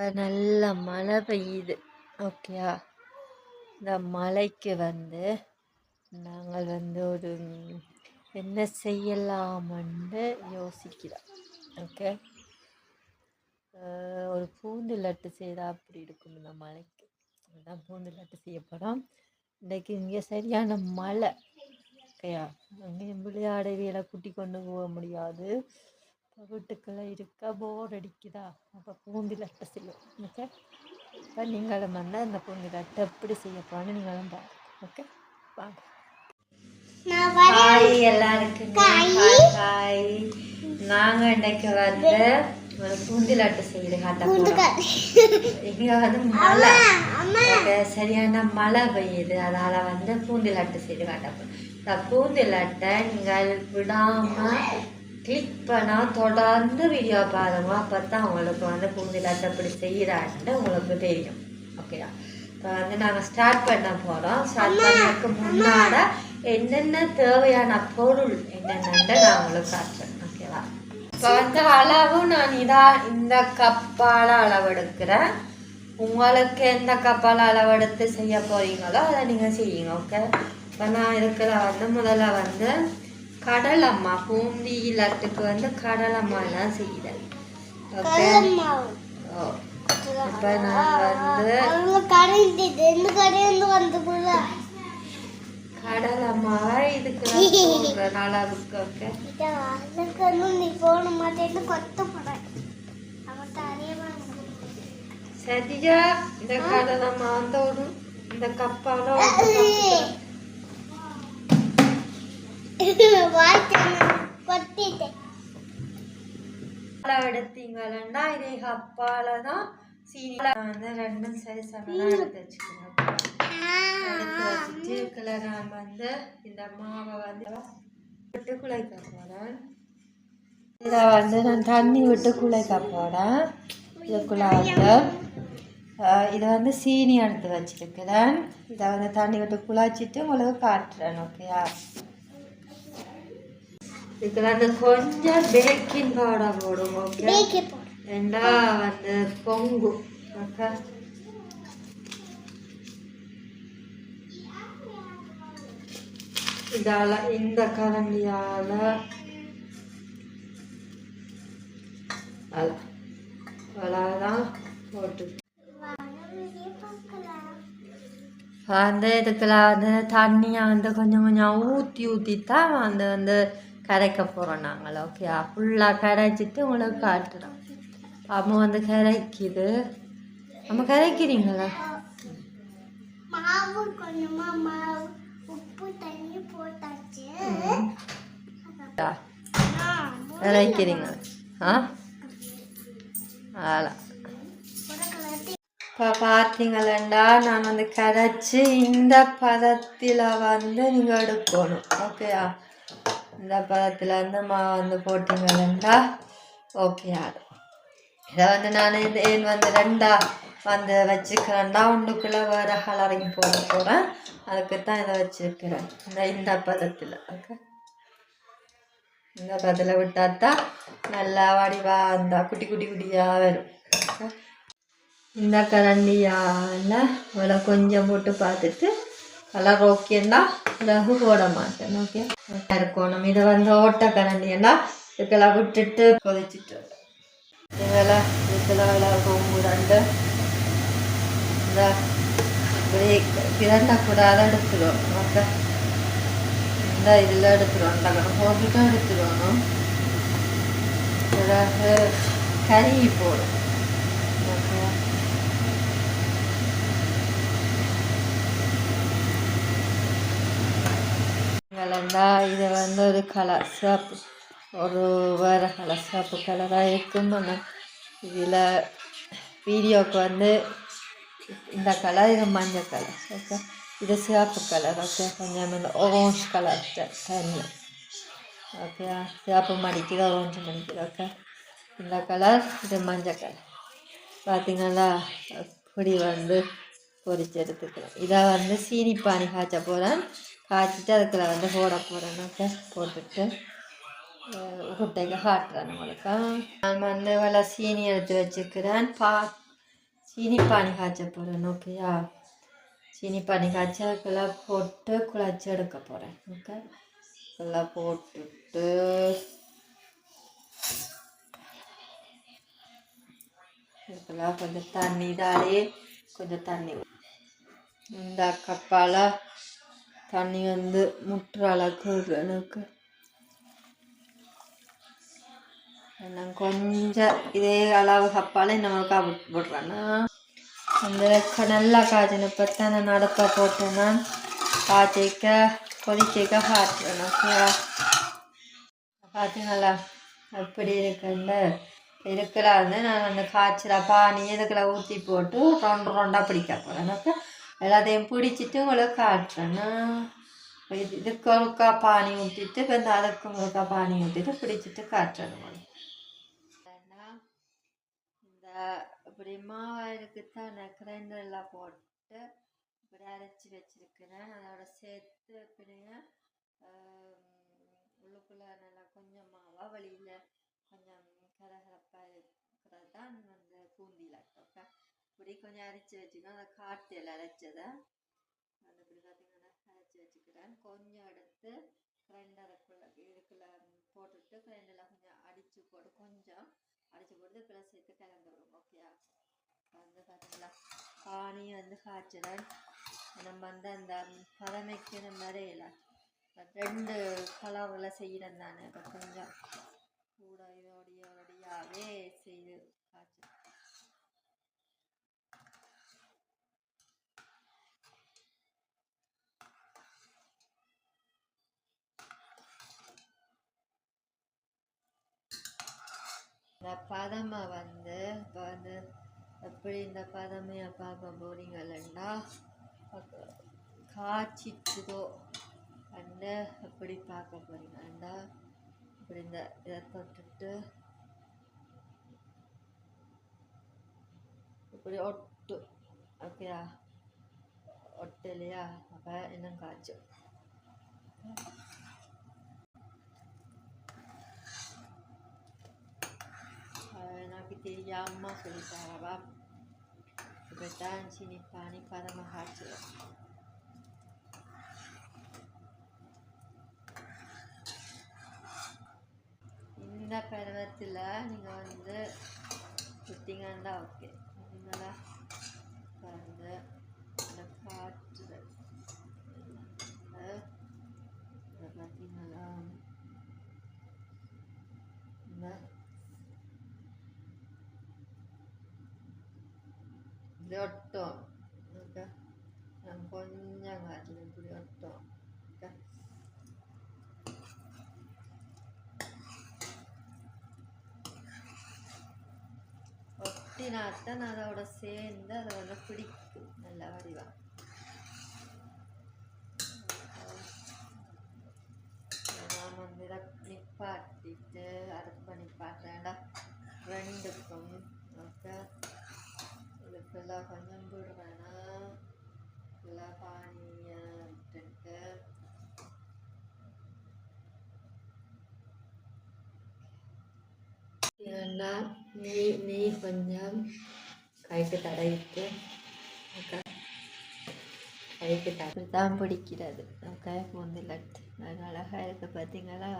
இப்போ நல்ல மழை பெய்யுது. ஓகேயா, இந்த மழைக்கு நாங்கள் ஒரு என்ன செய்யலாம்னு யோசிக்கிறோம். ஓகே, ஒரு பூண்டு லட்டு செய்தால் அப்படி இருக்கும் இந்த மழைக்கு. அதுதான் பூண்டு லட்டு செய்யப்படும். இன்றைக்கு இங்கே சரியான மழை. ஓகேயா, அங்கேயும் விளையாடவியலை கூட்டி கொண்டு போக முடியாது. வீட்டுக்குள்ளே இருக்க போர் அடிக்குதா, அப்போ பூந்தி லட்டை செய்யும். ஓகே, இப்போ நீங்களும் அந்த பூந்தி லட்டை எப்படி செய்ய போகணும்னு நீங்களும் பாருங்க. ஓகே, வாங்க. ஹாய் எல்லாருக்கும் ஹாய். நாங்கள் இன்றைக்கு ஒரு பூந்தி லட்டு செய்து காட்ட போகிறோம். இங்கே மழை, சரியான மழை பெய்யுது. அதால் பூந்தி லட்டு செய்து காட்ட போகிறோம். இந்த பூந்தி லட்டை நீங்கள் விடாமல் கிளிக் பண்ணால் தொடர்ந்து வீடியோ பாருங்க. அப்போ தான் உங்களுக்கு பூந்தி லட்டை எப்படி செய்கிறான்னு உங்களுக்கு தெரியும். ஓகேயா, இப்போ நாங்கள் ஸ்டார்ட் பண்ண போகிறோம். ஸ்டார்ட் பண்ணதுக்கு முன்னாடி என்னென்ன தேவையான பொருள் என்னென்னு நான் உங்களுக்கு காட்டுறேன். ஓகேவா, இப்போ அளவு நான் இந்த கப்பால் அளவெடுக்கிறேன். உங்களுக்கு எந்த கப்பால் அளவெடுத்து செய்ய போகிறீங்களோ அதை நீங்கள் செய்யுங்க. ஓகே, இப்போ நான் இதுக்குள்ள முதல்ல கடலம்மா பூந்தி லட்டுக்கு கடலம்மா தான் செய்கிறேன். ஓகே, இப்போ நான் கடலம்மாவை இதுக்கு அளவுக்கு. ஓகே, சரியா, இந்த கடலம்மா இந்த கப்பால எடுத்தீங்கன்னா இதே கப்பால தான் சீனி ரெண்டும் சரி சமமாக எடுத்து வச்சுக்கணும். எடுத்து வச்சுட்டு நான் இந்த மாவை விட்டு குழைக்க போகிறேன். இதை நான் தண்ணி விட்டு குழைக்க போகிறேன். இதுக்குள்ள இதை சீனி எடுத்து வச்சுருக்கிறேன். இதை தண்ணி விட்டு குழச்சிட்டு உங்களுக்கு காட்டுறேன். ஓகேயா, இதுக்கு கொஞ்சம் பேக்கிங் பவுடர் போடும். ஓகே, ரெண்டா பொங்கும். ஓகே, இதால் இந்த கரண்டியால் அவ்வளோதான் போட்டு இதுக்குள்ள தண்ணியை கொஞ்சம் கொஞ்சம் ஊற்றி தான் கரைக்க போகிறோம் நாங்கள். ஓகே, ஃபுல்லாக கரைச்சிட்டு உங்களுக்கு காட்டுறோம். அம்மா கரைக்குது. நம்ம கரைக்கிறீங்களா? கரைக்கிறீங்க? இப்போ பார்த்தீங்களா, நான் கரைச்சி இந்த பதத்தில் நீங்கள் எடுக்கணும். ஓகேயா, இந்த பதத்தில் மாவு போட்டிங்களா. ஓகேயா, இதை நான் ஏன் ரெண்டா வச்சுக்கிறேன்டா. ஒன்றுக்குள்ளே வேறு கலரிங் போட போகிறேன். அதுக்கு தான் இதை வச்சுருக்கிறேன் இந்த பதத்தில். ஓகே, இந்த பதத்தில் விட்டால் தான் நல்லா வடிவாக குட்டி குட்டி குட்டியாக வரும். இந்த கரண்டியால் இவ்வளோ கொஞ்சம் போட்டு பார்த்துட்டு கலர் ஓகேன்னா ரகு போட மாட்டேன். ஓகே, இருக்கணும். இதை ஓட்ட கரண்டின்னா இதுக்கெல்லாம் விட்டுட்டு கொதிச்சுட்டு இதுல கொம்பு ரெண்டு இந்த பிரண்டக்கூடாத எடுத்துடும். ஓகே, இந்த இதில் எடுத்துடும். டக்குனு போட்டுட்டு எடுத்துடணும். பிறகு கறி போடும். ஓகே, இது ஒரு கலர் சிவப்பு, ஒரு வேறு கலர் சிவப்பு கலராக இருக்கும். இதில் வீடியோவுக்கு இந்த கலர், இது மஞ்சள் கலர். ஓகே, இது சிவப்பு கலர். ஓகே, கொஞ்சம் இந்த ஆரஞ்சு கலர் தண்ணி. ஓகே, சிவப்பு மடிக்குது, ஆரஞ்சு மடிக்குது. ஓகே, இந்த கலர், இது மஞ்சள் கலர். பார்த்திங்களா, பொடி பொரிச்சு எடுத்துக்கிறேன். இதை சீனி பானி காய்ச்ச போகிறேன். காய்ச்சிட்டு அதுக்குள்ள போட போகிறேன். ஓகே, போட்டுட்டு குட்டைக்கு காட்டுறேன் உங்களுக்கு. நான் இவ்வளோ சீனி எடுத்து வச்சுக்கிறேன். சீனி பானி காய்ச்ச போகிறேன். ஓகேயா? சீனி பானி காய்ச்ச அதுக்கெல்லாம் போட்டு குழச்சி எடுக்க போகிறேன். ஓகே, எல்லாம் போட்டுட்டு இதுக்கெல்லாம் கொஞ்சம் தண்ணி இதாலே கொஞ்சம் தண்ணி இந்த கப்பால் தண்ணி வந்து முட்டுற அளவுக்கு நான் கொஞ்சம் இதே அளவு கப்பால் நம்மளுக்கா விட்டுறேன்னா அந்த நல்லா காய்ச்சின பற்றி நான் நடப்பை போட்டேன்னா காய்ச்சிக்க கொதிக்க காய்ச்சேன். ஓகேவா? பார்த்தீங்களா அப்படி இருக்குன்னு இருக்கிறாந்து நான் அந்த காய்ச்சல பானி இதுக்கெல்லாம் ஊற்றி போட்டு ரெண்டாக பிடிக்க போகிறேன். ஓகே, எல்லாத்தையும் பிடிச்சிட்டு உங்களுக்கு காட்டுறேன்னா இதுக்கு ஒருக்கா பானி ஊற்றிட்டு இப்போ இந்த அதுக்கு ஒருக்கா பானி ஊற்றிட்டு பிடிச்சிட்டு காட்டுறேன். இந்த இப்படி மாவுக்கு தான் நான் கிரைண்டர்லாம் போட்டு இப்படி அரைச்சி வச்சிருக்கிறேன். அதோட சேர்த்து இப்படிங்க உள்ளுக்குள்ளே நல்லா கொஞ்சம் மாவாக வழியில் கொஞ்சம் கரகரப்பாக இருக்கிறது தான் அந்த பூந்தியில். ஓகே, இப்படி கொஞ்சம் அரைச்சி வச்சுக்கணும். அந்த காட்டில் அரைச்சதை அந்த இப்படி பார்த்தீங்கன்னா அரைச்சி வச்சுக்கிறேன். கொஞ்சம் எடுத்து கிரைண்டருக்குள்ள இதுக்குள்ள போட்டுட்டு கிரைண்டரில் கொஞ்சம் அடித்து போட்டு கொஞ்சம் அடித்து போட்டு இதுக்குள்ள சேர்த்து கலந்து விடுவோம். ஓகேயா? வந்து பார்த்தீங்களா பானி வந்து காய்ச்சல் நம்ம வந்து அந்த பதமைக்கிற மாதிரி இல்லை 2 கலரில் செய்கிறேன் தானே. இப்போ கொஞ்சம் கூட இதோடையாவே செய்து காய்ச்சல். இந்த பதமை வந்து இப்போ வந்து எப்படி இந்த பதமையை பார்க்க போறீங்களா காய்ச்சிட்டுதோ வந்து எப்படி பார்க்க போறீங்களா இப்படி இந்த இதை தொட்டுட்டு இப்படி ஒட்டு. ஓகேயா? ஒட்டு இல்லையா? அப்போ இன்னும் காய்ச்சும். எனக்கு தெரியாமல் சொல்லித்தாரவா இப்படித்தான் சீனி பானி பதமாக காய்ச்சுவோம். இந்த பருவத்தில் நீங்கள் வந்து விட்டீங்கன்னா ஓகே. பார்த்தீங்களா வந்து இந்த காற்று பார்த்தீங்களா இந்த இப்படி ஒட்டும். ஓகே, நான் கொஞ்சம் காய்ச்சல் இப்படி ஒட்டும். ஓகே, ஒட்டினாத்தான் அதோட சேர்ந்து அதை வந்து பிடிக்கும் நல்லா வடிவா. நான் வந்து இதை நிப்பாட்டிட்டு அடுப்பை நிப்பாட்டேன்டா 2க்கும். ஓகே, இதுக்கெல்லாம் கொஞ்சம் விடுறேன்னா எல்லாம் பானியை விட்டுட்டு ஏன்னா நெய் கொஞ்சம் கைக்கு தடவிட்டு கைக்கு தடவி தான் பிடிக்கிறது. ஓகே, பூந்திலட்டு அழகாக இருக்குது. பார்த்தீங்களா?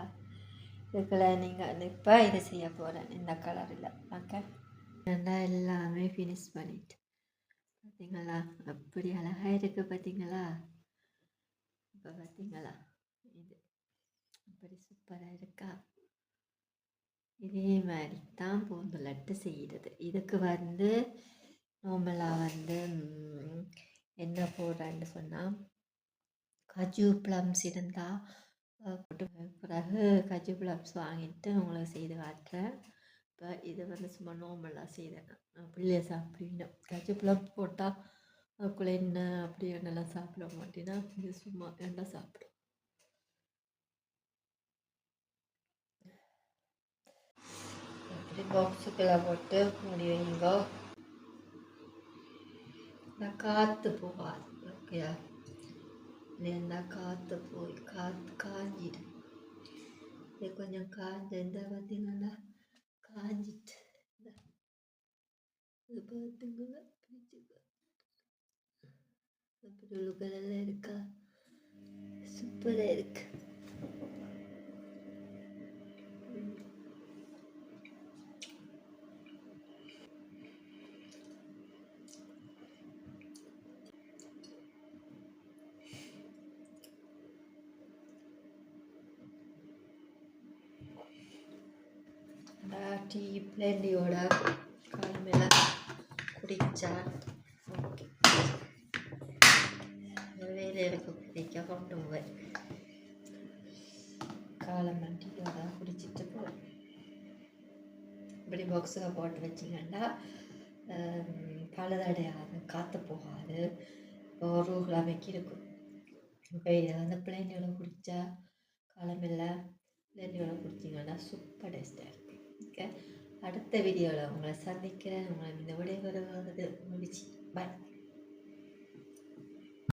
இதுக்குள்ள நீங்கள் இப்போ இது செய்ய போகிறேன் இந்த கலரில். ஓகே, நல்லா எல்லாமே ஃபினிஷ் பண்ணிட்டு பார்த்தீங்களா அப்படி அழகாக இருக்குது. பார்த்தீங்களா? இப்போ பார்த்தீங்களா இது அப்படி சூப்பராக இருக்கா? இதே மாதிரி தான் பூந்து லட்டு செய்கிறது. இதுக்கு வந்து நார்மலாக வந்து என்ன போடுறேன்னு சொன்னால் கஜு ப்ளம்ஸ் இருந்தால் போட்டு பிறகு கஜு ப்ளம்ஸ் வாங்கிட்டு உங்களுக்கு செய்து காட்டுறேன். இப்போ இது வந்து சும்மா நார்மலாக செய்தேன். பிள்ளைய சாப்பிடுவீங்க கஜு ப்ளம்ஸ் போட்டால் அதுக்குள்ளே என்ன அப்படி என்னெல்லாம் சாப்பிட மாட்டேன்னா இது சும்மா என்ன சாப்பிடும். பாக்ஸுக்கெல்லாம் போட்டு மூடி வைங்க. நான் காற்று போகாது. ஓகேயா? இல்லைன்னா காற்று போய் காஞ்சிடும். இது கொஞ்சம் காஞ்ச இந்த பார்த்தீங்கன்னா காஞ்சிட்டு இது பார்த்துங்களா பிடிச்சிக்கோ அப்படி உள்ள இருக்கா சூப்பராக இருக்கு. டீ பிளேண்டியோட காலமேல குடிச்சா ஓகே. வேலை எனக்கு குடிக்க கொண்டு போவேன். காலம்பரம் டீயோட குடிச்சிட்டு போவேன். இப்படி பாக்ஸுக்கு போட்டு வச்சிங்கன்னா பழுதடையாது, காற்று போகாது, ஒரு கிழமைக்கு இருக்கும். இப்போ இதை வந்து பிளேண்டியோட குடித்தா காலமில்லை பிளேண்டியோட குடிச்சிங்கன்னா சூப்பர் டேஸ்ட்டாக இருக்கும். ஓகே, அடுத்த வீடியோவில் உங்களை சந்திக்கிறேன். உங்களை இந்த விடைபெறுவது